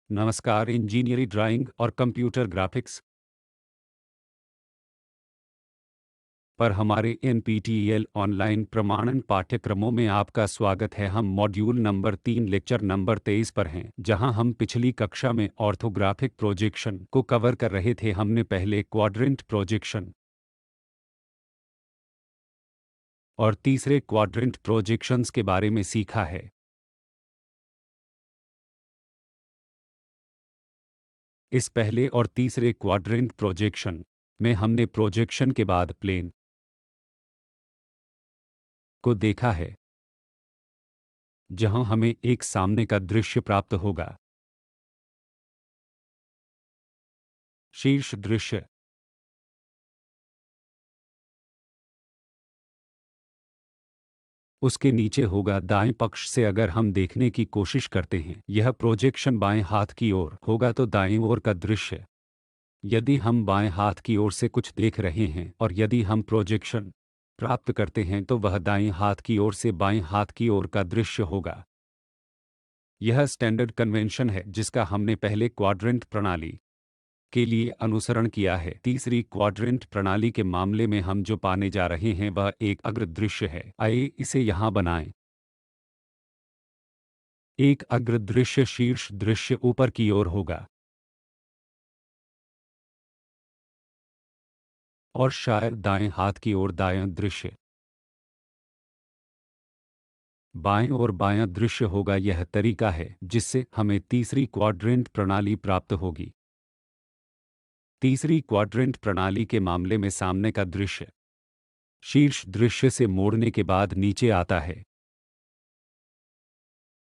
नमस्कार। Engineering drawing और computer graphics पर हमारे एनपीटीईएल ऑनलाइन प्रमाणन पाठ्यक्रमों में आपका स्वागत है। हम मॉड्यूल नंबर 3 लेक्चर नंबर 23 पर हैं, जहां हम पिछली कक्षा में ऑर्थोग्राफिक प्रोजेक्शन को कवर कर रहे थे। हमने पहले क्वाड्रेंट प्रोजेक्शन और तीसरे क्वाड्रेंट प्रोजेक्शंस के बारे में सीखा है। इस पहले और तीसरे क्वाड्रेंट प्रोजेक्शन में हमने प्रोजेक्शन के बाद प्लेन को देखा है, जहां हमें एक सामने का दृश्य प्राप्त होगा। शीर्ष दृश्य उसके नीचे होगा दाएं पक्ष से। अगर हम देखने की कोशिश करते हैं, यह प्रोजेक्शन बाएं हाथ की ओर होगा तो दाईं ओर का दृश्य। यदि हम बाएं हाथ की ओर से कुछ देख रहे हैं और यदि हम प्रोजेक्शन प्राप्त करते हैं तो वह दाईं हाथ की ओर से बाएं हाथ की ओर का दृश्य होगा। यह स्टैंडर्ड कन्वेंशन है जिसका हमने पहले क्वाड्रेंट प्रणाली के लिए अनुसरण किया है। तीसरी क्वाड्रेंट प्रणाली के मामले में हम जो पाने जा रहे हैं वह एक अग्र दृश्य है। आइए इसे यहाँ बनाएं। एक अग्र दृश्य शीर्ष दृश्य ऊपर की ओर होगा और शायद दाएं हाथ की ओर दायां दृश्य बाएं और बायां दृश्य होगा। यह तरीका है जिससे हमें तीसरी क्वाड्रेंट प्रणाली प्राप्त होगी। तीसरी क्वाड्रेंट प्रणाली के मामले में सामने का दृश्य शीर्ष दृश्य से मोड़ने के बाद नीचे आता है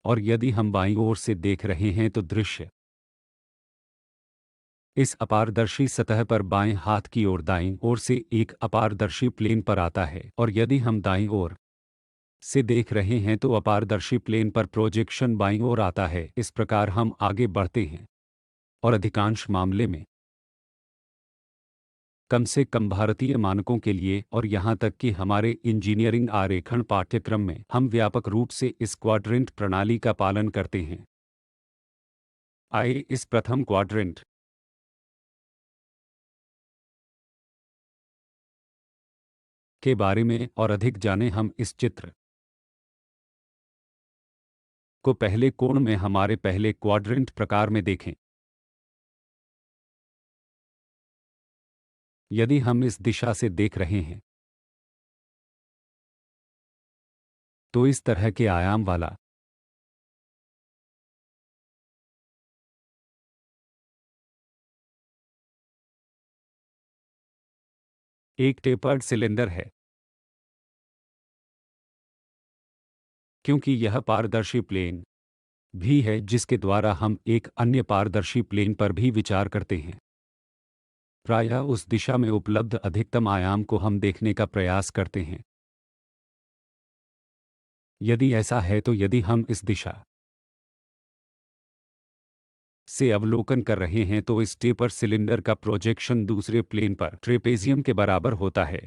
और यदि हम बाईं ओर से देख रहे हैं तो दृश्य इस अपारदर्शी सतह पर बाएं हाथ की ओर दाईं ओर से एक अपारदर्शी प्लेन पर आता है और यदि हम दाईं ओर से देख रहे हैं तो अपारदर्शी प्लेन पर प्रोजेक्शन बाईं ओर आता है। इस प्रकार हम आगे बढ़ते हैं और अधिकांश मामले में कम से कम भारतीय मानकों के लिए और यहां तक कि हमारे इंजीनियरिंग आरेखण पाठ्यक्रम में हम व्यापक रूप से इस क्वाड्रेंट प्रणाली का पालन करते हैं। आइए इस प्रथम क्वाड्रेंट के बारे में और अधिक जानें। हम इस चित्र को पहले कोण में हमारे पहले क्वाड्रेंट प्रकार में देखें। यदि हम इस दिशा से देख रहे हैं तो इस तरह के आयाम वाला एक टेपर्ड सिलेंडर है। क्योंकि यह पारदर्शी प्लेन भी है जिसके द्वारा हम एक अन्य पारदर्शी प्लेन पर भी विचार करते हैं। प्रायः उस दिशा में उपलब्ध अधिकतम आयाम को हम देखने का प्रयास करते हैं। यदि ऐसा है तो यदि हम इस दिशा से अवलोकन कर रहे हैं तो इस टेपर सिलेंडर का प्रोजेक्शन दूसरे प्लेन पर ट्रेपेजियम के बराबर होता है।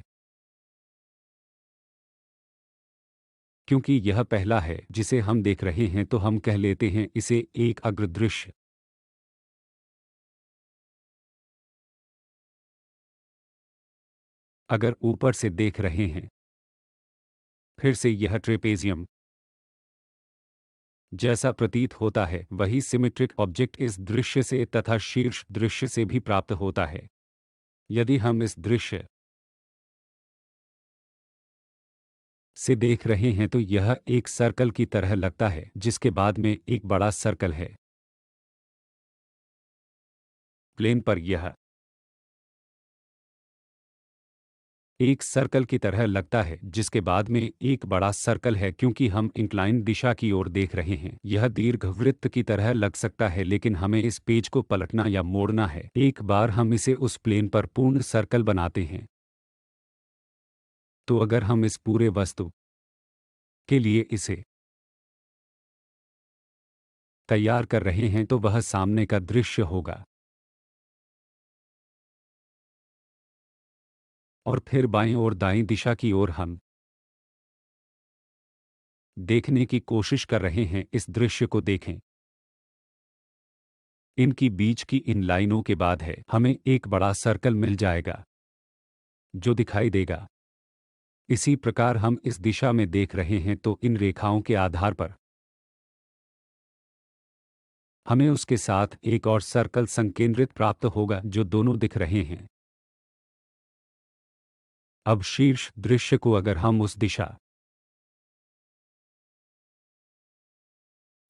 क्योंकि यह पहला है जिसे हम देख रहे हैं तो हम कह लेते हैं इसे एक अग्र दृश्य। अगर ऊपर से देख रहे हैं फिर से यह ट्रेपेजियम जैसा प्रतीत होता है। वही सिमेट्रिक ऑब्जेक्ट इस दृश्य से तथा शीर्ष दृश्य से भी प्राप्त होता है। यदि हम इस दृश्य से देख रहे हैं तो यह एक सर्कल की तरह लगता है जिसके बाद में एक बड़ा सर्कल है। प्लेन पर यह एक सर्कल की तरह लगता है जिसके बाद में एक बड़ा सर्कल है। क्योंकि हम इंक्लाइन दिशा की ओर देख रहे हैं, यह दीर्घवृत्त की तरह लग सकता है, लेकिन हमें इस पेज को पलटना या मोड़ना है। एक बार हम इसे उस प्लेन पर पूर्ण सर्कल बनाते हैं तो अगर हम इस पूरे वस्तु के लिए इसे तैयार कर रहे हैं तो वह सामने का दृश्य होगा। और फिर बाईं और दाईं दिशा की ओर हम देखने की कोशिश कर रहे हैं। इस दृश्य को देखें। इनकी बीच की इन लाइनों के बाद है हमें एक बड़ा सर्कल मिल जाएगा जो दिखाई देगा। इसी प्रकार हम इस दिशा में देख रहे हैं तो इन रेखाओं के आधार पर हमें उसके साथ एक और सर्कल संकेंद्रित प्राप्त होगा जो दोनों दिख रहे हैं। अब शीर्ष दृश्य को अगर हम उस दिशा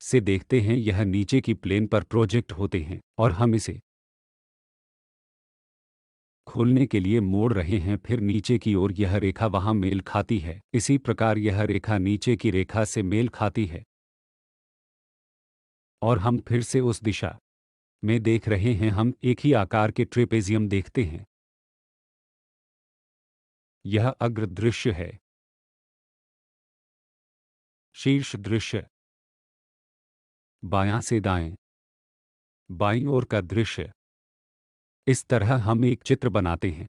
से देखते हैं, यह नीचे की प्लेन पर प्रोजेक्ट होते हैं और हम इसे खोलने के लिए मोड़ रहे हैं, फिर नीचे की ओर यह रेखा वहां मेल खाती है। इसी प्रकार यह रेखा नीचे की रेखा से मेल खाती है और हम फिर से उस दिशा में देख रहे हैं। हम एक ही आकार के ट्रेपेजियम देखते हैं। यह अग्र दृश्य है। शीर्ष दृश्य बायां से दाएं, बाईं ओर का दृश्य। इस तरह हम एक चित्र बनाते हैं।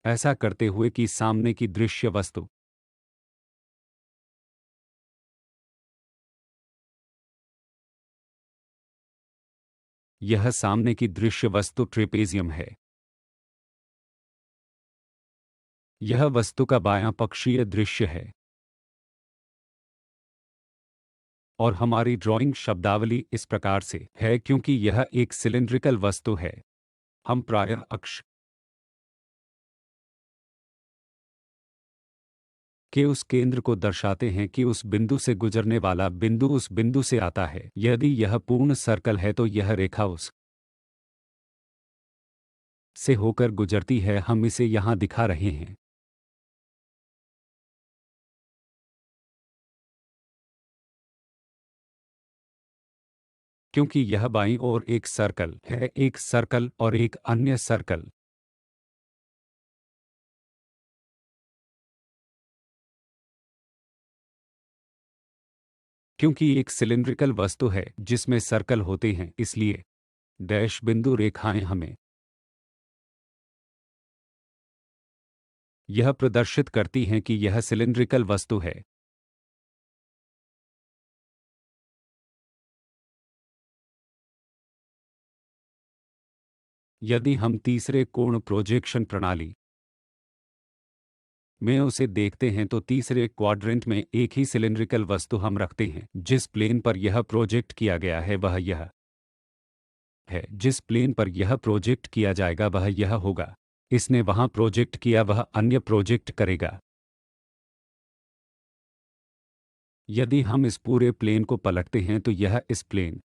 ऐसा करते हुए कि सामने की दृश्य वस्तु यह सामने की दृश्य वस्तु ट्रेपेजियम है। यह वस्तु का बायां पक्षीय दृश्य है और हमारी ड्राइंग शब्दावली इस प्रकार से है क्योंकि यह एक सिलिंड्रिकल वस्तु है। हम प्रायः अक्ष के उस केंद्र को दर्शाते हैं कि उस बिंदु से गुजरने वाला बिंदु उस बिंदु से आता है। यदि यह पूर्ण सर्कल है तो यह रेखा उस से होकर गुजरती है। हम इसे यहां दिखा रहे हैं। क्योंकि यह बाईं ओर एक सर्कल है, एक सर्कल और एक अन्य सर्कल। क्योंकि एक सिलिंड्रिकल वस्तु है जिसमें सर्कल होते हैं, इसलिए डैश बिंदु रेखाएं हमें यह प्रदर्शित करती हैं कि यह सिलिंड्रिकल वस्तु है। यदि हम तीसरे कोण प्रोजेक्शन प्रणाली में उसे देखते हैं तो तीसरे क्वाड्रेंट में एक ही सिलिंड्रिकल वस्तु हम रखते हैं। जिस प्लेन पर यह प्रोजेक्ट किया गया है वह यह है। जिस प्लेन पर यह प्रोजेक्ट किया जाएगा वह यह होगा। इसने वहां प्रोजेक्ट किया, वह अन्य प्रोजेक्ट करेगा। यदि हम इस पूरे प्लेन को पलटते हैं तो यह इस प्लेन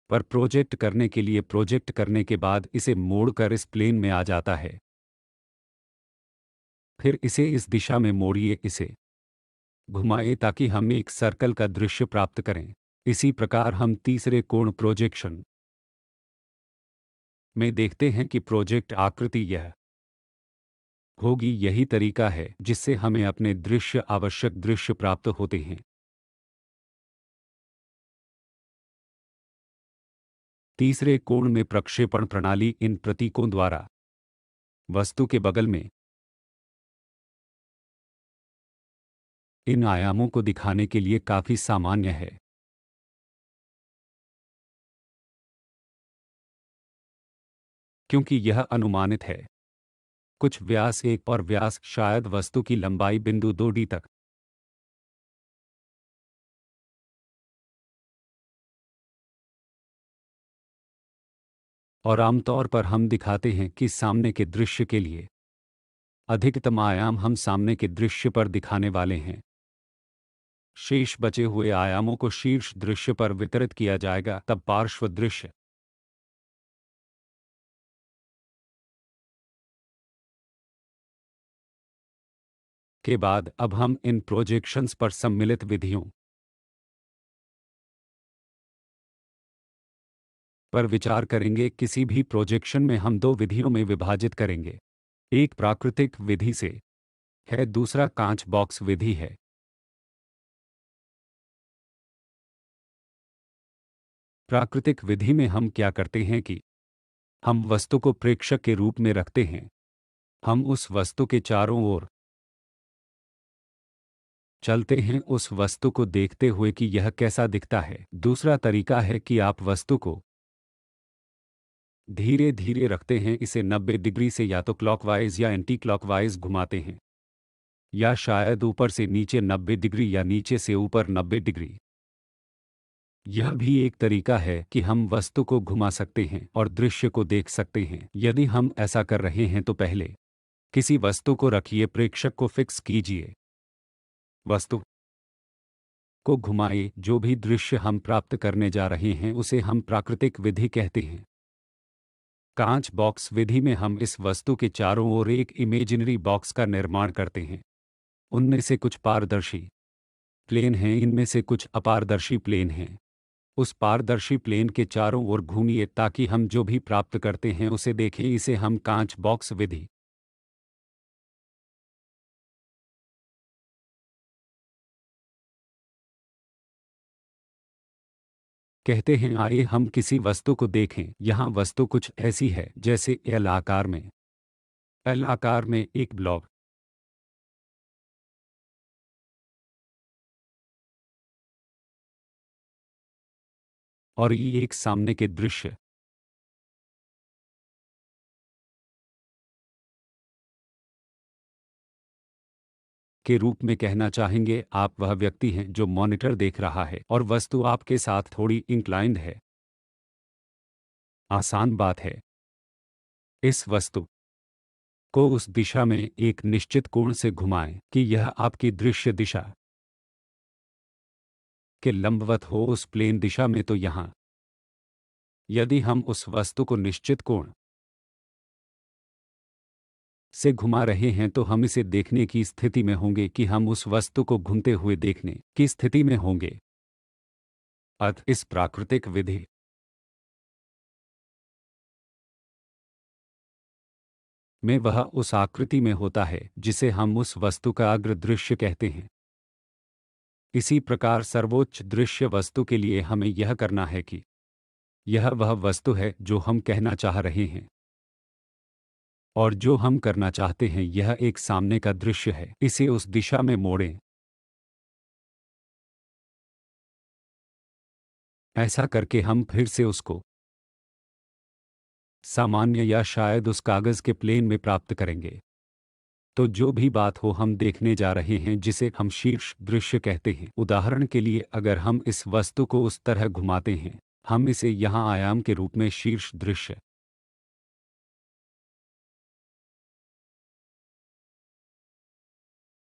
पर प्रोजेक्ट करने के लिए प्रोजेक्ट करने के बाद इसे मोड़कर इस प्लेन में आ जाता है। फिर इसे इस दिशा में मोड़िए, इसे घुमाए ताकि हम एक सर्कल का दृश्य प्राप्त करें। इसी प्रकार हम तीसरे कोण प्रोजेक्शन में देखते हैं कि प्रोजेक्ट आकृति यह होगी। यही तरीका है जिससे हमें अपने दृश्य आवश्यक दृश्य प्राप्त होते हैं। तीसरे कोण में प्रक्षेपण प्रणाली इन प्रतीकों द्वारा वस्तु के बगल में इन आयामों को दिखाने के लिए काफी सामान्य है। क्योंकि यह अनुमानित है। कुछ व्यास 1 और व्यास शायद वस्तु की लंबाई बिंदु 2D तक और आमतौर पर हम दिखाते हैं कि सामने के दृश्य के लिए अधिकतम आयाम हम सामने के दृश्य पर दिखाने वाले हैं। शेष बचे हुए आयामों को शीर्ष दृश्य पर वितरित किया जाएगा। तब पार्श्व दृश्य के बाद अब हम इन प्रोजेक्शंस पर सम्मिलित विधियों पर विचार करेंगे। किसी भी प्रोजेक्शन में हम दो विधियों में विभाजित करेंगे। एक प्राकृतिक विधि से है, दूसरा कांच बॉक्स विधि है। प्राकृतिक विधि में हम क्या करते हैं कि हम वस्तु को प्रेक्षक के रूप में रखते हैं हम उस वस्तु के चारों ओर चलते हैं, उस वस्तु को देखते हुए कि यह कैसा दिखता है। दूसरा तरीका है कि आप वस्तु को धीरे धीरे रखते हैं, इसे 90 डिग्री से या तो क्लॉकवाइज या एंटी क्लॉकवाइज घुमाते हैं, या शायद ऊपर से नीचे 90 डिग्री या नीचे से ऊपर 90 डिग्री। यह भी एक तरीका है कि हम वस्तु को घुमा सकते हैं और दृश्य को देख सकते हैं। यदि हम ऐसा कर रहे हैं तो पहले किसी वस्तु को रखिए, प्रेक्षक को फिक्स कीजिए, वस्तु को घुमाइए। जो भी दृश्य हम प्राप्त करने जा रहे हैं उसे हम प्राकृतिक विधि कहते हैं। कांच बॉक्स विधि में हम इस वस्तु के चारों ओर एक इमेजिनरी बॉक्स का निर्माण करते हैं। उनमें से कुछ पारदर्शी प्लेन हैं, इनमें से कुछ अपारदर्शी प्लेन हैं। उस पारदर्शी प्लेन के चारों ओर घूमिए ताकि हम जो भी प्राप्त करते हैं उसे देखें। इसे हम कांच बॉक्स विधि कहते हैं। आइए हम किसी वस्तु को देखें। यहाँ वस्तु कुछ ऐसी है जैसे एल आकार में, एल आकार में एक ब्लॉक। और ये एक सामने के दृश्य के रूप में कहना चाहेंगे। आप वह व्यक्ति हैं जो मॉनिटर देख रहा है और वस्तु आपके साथ थोड़ी इंक्लाइंड है। आसान बात है, इस वस्तु को उस दिशा में एक निश्चित कोण से घुमाएं कि यह आपकी दृश्य दिशा के लंबवत हो, उस प्लेन दिशा में। तो यहाँ यदि हम उस वस्तु को निश्चित कोण से घुमा रहे हैं तो हम इसे देखने की स्थिति में होंगे कि हम उस वस्तु को घूमते हुए देखने की स्थिति में होंगे। अतः इस प्राकृतिक विधि में वह उस आकृति में होता है जिसे हम उस वस्तु का अग्र दृश्य कहते हैं। इसी प्रकार सर्वोच्च दृश्य वस्तु के लिए हमें यह करना है कि यह वह वस्तु है जो हम कहना चाह रहे हैं, और जो हम करना चाहते हैं यह एक सामने का दृश्य है। इसे उस दिशा में मोड़ें। ऐसा करके हम फिर से उसको सामान्य या शायद उस कागज के प्लेन में प्राप्त करेंगे। तो जो भी बात हो, हम देखने जा रहे हैं जिसे हम शीर्ष दृश्य कहते हैं। उदाहरण के लिए अगर हम इस वस्तु को उस तरह घुमाते हैं, हम इसे यहाँ आयाम के रूप में शीर्ष दृश्य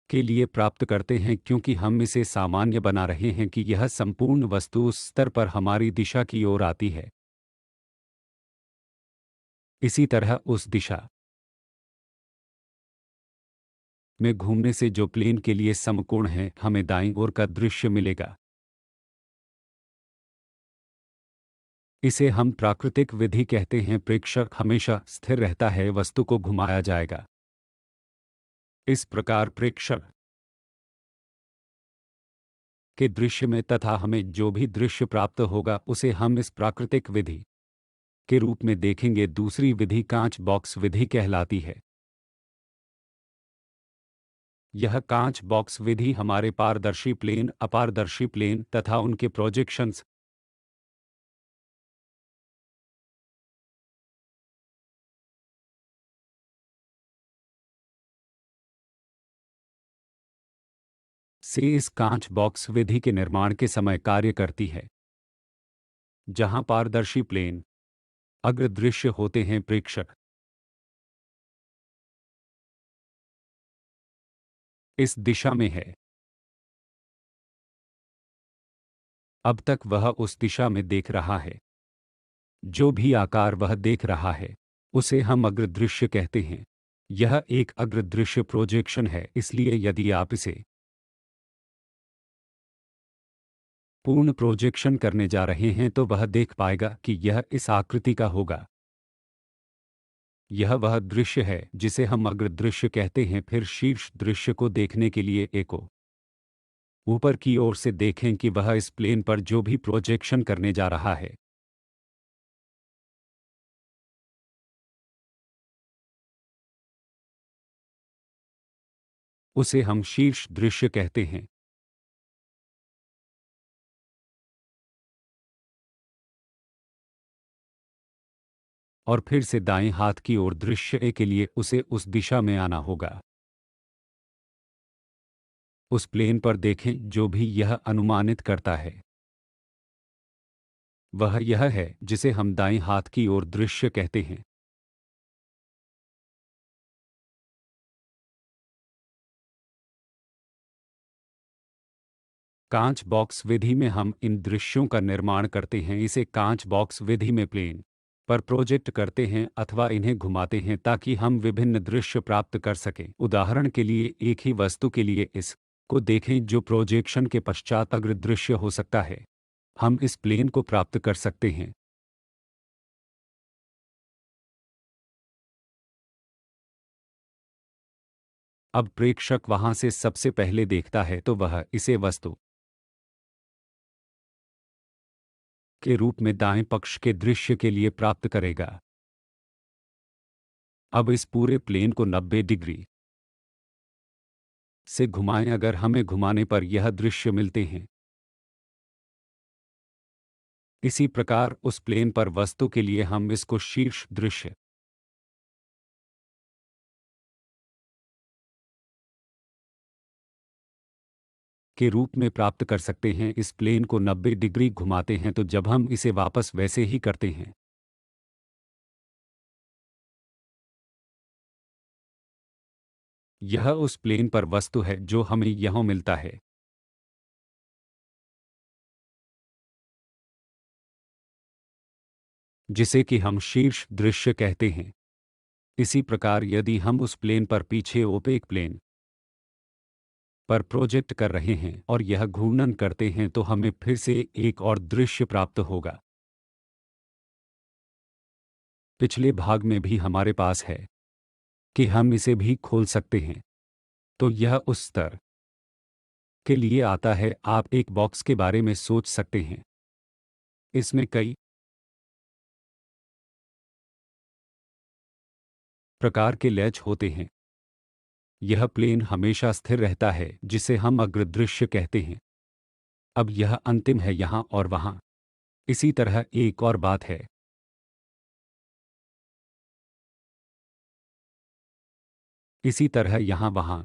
के लिए प्राप्त करते हैं, क्योंकि हम इसे सामान्य बना रहे हैं कि यह संपूर्ण वस्तु उस स्तर पर हमारी दिशा की ओर आती है। इसी तरह उस दिशा में घूमने से जो प्लेन के लिए समकोण है, हमें दाईं ओर का दृश्य मिलेगा। इसे हम प्राकृतिक विधि कहते हैं। प्रेक्षक हमेशा स्थिर रहता है, वस्तु को घुमाया जाएगा। इस प्रकार प्रेक्षक के दृश्य में तथा हमें जो भी दृश्य प्राप्त होगा उसे हम इस प्राकृतिक विधि के रूप में देखेंगे। दूसरी विधि कांच बॉक्स विधि कहलाती है। यह कांच बॉक्स विधि हमारे पारदर्शी प्लेन, अपारदर्शी प्लेन तथा उनके प्रोजेक्शंस से इस कांच बॉक्स विधि के निर्माण के समय कार्य करती है। जहां पारदर्शी प्लेन अग्र दृश्य होते हैं, प्रेक्षक इस दिशा में है। अब तक वह उस दिशा में देख रहा है। जो भी आकार वह देख रहा है उसे हम अग्र दृश्य कहते हैं। यह एक अग्र दृश्य प्रोजेक्शन है, इसलिए यदि आप इसे पूर्ण प्रोजेक्शन करने जा रहे हैं तो वह देख पाएगा कि यह इस आकृति का होगा। यह वह दृश्य है जिसे हम अग्र दृश्य कहते हैं। फिर शीर्ष दृश्य को देखने के लिए ए को ऊपर की ओर से देखें कि वह इस प्लेन पर जो भी प्रोजेक्शन करने जा रहा है उसे हम शीर्ष दृश्य कहते हैं। और फिर से दाएं हाथ की ओर दृश्य ए के लिए उसे उस दिशा में आना होगा। उस प्लेन पर देखें जो भी यह अनुमानित करता है वह यह है जिसे हम दाएं हाथ की ओर दृश्य कहते हैं। कांच बॉक्स विधि में हम इन दृश्यों का निर्माण करते हैं। इसे कांच बॉक्स विधि में प्लेन पर प्रोजेक्ट करते हैं अथवा इन्हें घुमाते हैं ताकि हम विभिन्न दृश्य प्राप्त कर सकें। उदाहरण के लिए एक ही वस्तु के लिए इस को देखें जो प्रोजेक्शन के पश्चात अग्र दृश्य हो सकता है। हम इस प्लेन को प्राप्त कर सकते हैं। अब प्रेक्षक वहां से सबसे पहले देखता है तो वह इसे वस्तु के रूप में दाएं पक्ष के दृश्य के लिए प्राप्त करेगा। अब इस पूरे प्लेन को 90 डिग्री से घुमाएं। अगर हमें घुमाने पर यह दृश्य मिलते हैं। इसी प्रकार उस प्लेन पर वस्तु के लिए हम इसको शीर्ष दृश्य के रूप में प्राप्त कर सकते हैं। इस प्लेन को 90 डिग्री घुमाते हैं तो जब हम इसे वापस वैसे ही करते हैं यह उस प्लेन पर वस्तु है जो हमें यहां मिलता है। जिसे कि हम शीर्ष दृश्य कहते हैं। इसी प्रकार यदि हम उस प्लेन पर पीछे ओपेक प्लेन पर प्रोजेक्ट कर रहे हैं और यह घूर्णन करते हैं तो हमें फिर से एक और दृश्य प्राप्त होगा। पिछले भाग में भी हमारे पास है कि हम इसे भी खोल सकते हैं। तो यह उस स्तर के लिए आता है। आप एक बॉक्स के बारे में सोच सकते हैं। इसमें कई प्रकार के लैच होते हैं। यह प्लेन हमेशा स्थिर रहता है जिसे हम अग्र दृश्य कहते हैं। अब यह अंतिम है यहाँ और वहाँ। इसी तरह एक और बात है। इसी तरह यहाँ वहाँ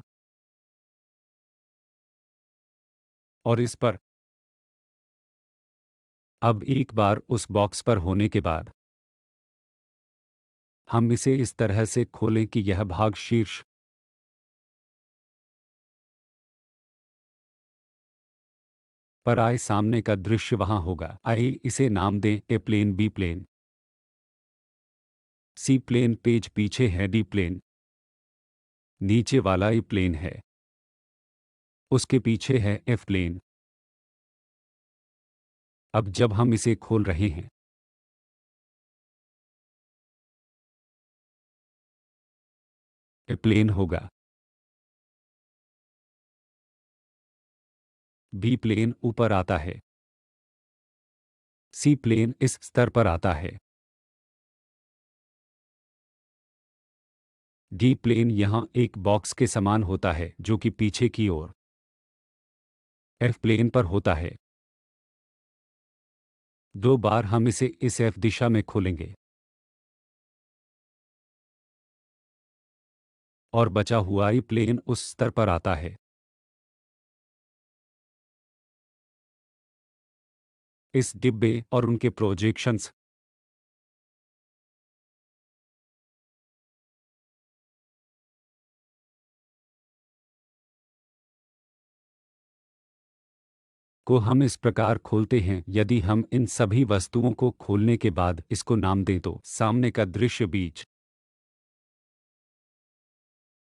और इस पर। अब एक बार उस बॉक्स पर होने के बाद हम इसे इस तरह से खोलें कि यह भाग शीर्ष पर आए। सामने का दृश्य वहां होगा। आइए इसे नाम दें ए plane, be plain, C plane. Page पीछे है डी प्लेन। नीचे वाला ई प्लेन है। उसके पीछे है एफ प्लेन। अब जब हम इसे खोल रहे हैं ए प्लेन होगा। बी प्लेन ऊपर आता है। सी प्लेन इस स्तर पर आता है। डी प्लेन यहां एक बॉक्स के समान होता है जो कि पीछे की ओर एफ प्लेन पर होता है। दो बार हम इसे इस एफ दिशा में खोलेंगे और बचा हुआ ई प्लेन उस स्तर पर आता है। इस डिब्बे और उनके प्रोजेक्शंस को हम इस प्रकार खोलते हैं। यदि हम इन सभी वस्तुओं को खोलने के बाद इसको नाम दें तो सामने का दृश्य बीच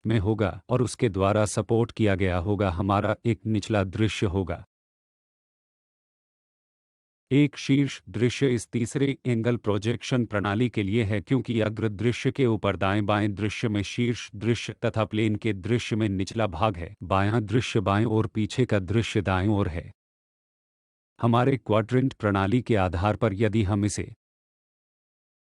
में होगा और उसके द्वारा सपोर्ट किया गया होगा। हमारा एक निचला दृश्य होगा। एक शीर्ष दृश्य इस तीसरे एंगल प्रोजेक्शन प्रणाली के लिए है क्योंकि अग्र दृश्य के ऊपर दाएं बाएं दृश्य में शीर्ष दृश्य तथा प्लेन के दृश्य में निचला भाग है। बायां दृश्य बाएं और पीछे का दृश्य दाएं ओर है। हमारे क्वाड्रेंट प्रणाली के आधार पर यदि हम इसे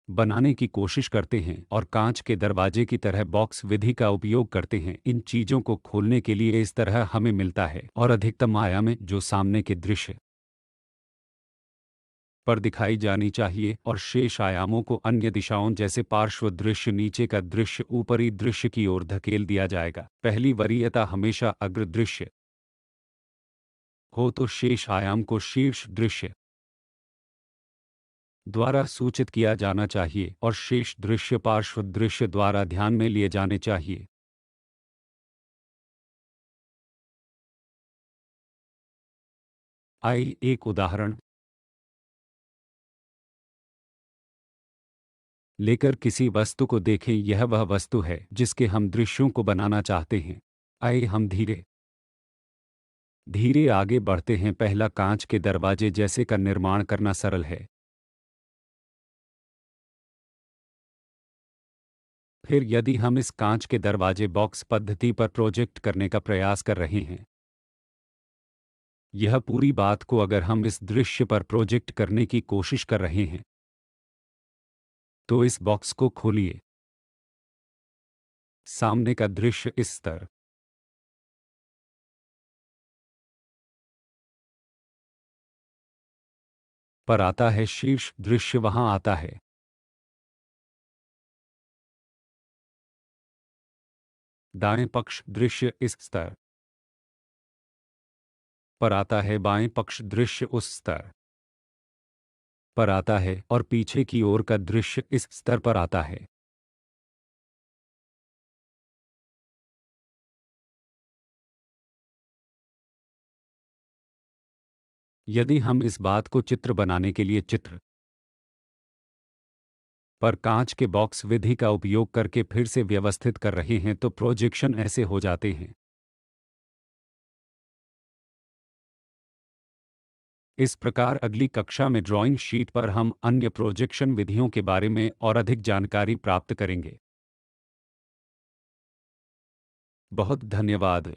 बनाने की कोशिश करते हैं और कांच के दरवाजे की तरह बॉक्स विधि का उपयोग करते हैं। इन चीज़ों को खोलने के लिए इस तरह हमें मिलता है और अधिकतम आयाम है जो सामने के दृश्य पर दिखाई जानी चाहिए और शेष आयामों को अन्य दिशाओं जैसे पार्श्व दृश्य, नीचे का दृश्य, ऊपरी दृश्य की ओर धकेल दिया जाएगा। पहली वरीयता हमेशा अग्र दृश्य हो तो शेष आयाम को शीर्ष दृश्य द्वारा सूचित किया जाना चाहिए और शेष दृश्य पार्श्व दृश्य द्वारा ध्यान में लिए जाने चाहिए। आइए एक उदाहरण लेकर किसी वस्तु को देखें। यह वह वस्तु है जिसके हम दृश्यों को बनाना चाहते हैं। आइए हम धीरे धीरे आगे बढ़ते हैं। पहला, कांच के दरवाजे जैसे का निर्माण करना सरल है। फिर यदि हम इस कांच के दरवाजे बॉक्स पद्धति पर प्रोजेक्ट करने का प्रयास कर रहे हैं, यह पूरी बात को अगर हम इस दृश्य पर प्रोजेक्ट करने की कोशिश कर रहे हैं, तो इस बॉक्स को खोलिए। सामने का दृश्य इस स्तर पर आता है, शीर्ष दृश्य वहां आता है। दाएं पक्ष दृश्य इस स्तर पर आता है, बाएं पक्ष दृश्य उस स्तर पर आता है और पीछे की ओर का दृश्य इस स्तर पर आता है। यदि हम इस बात को चित्र बनाने के लिए चित्र पर कांच के बॉक्स विधि का उपयोग करके फिर से व्यवस्थित कर रहे हैं, तो प्रोजेक्शन ऐसे हो जाते हैं। इस प्रकार अगली कक्षा में ड्राइंग शीट पर हम अन्य प्रोजेक्शन विधियों के बारे में और अधिक जानकारी प्राप्त करेंगे। बहुत धन्यवाद।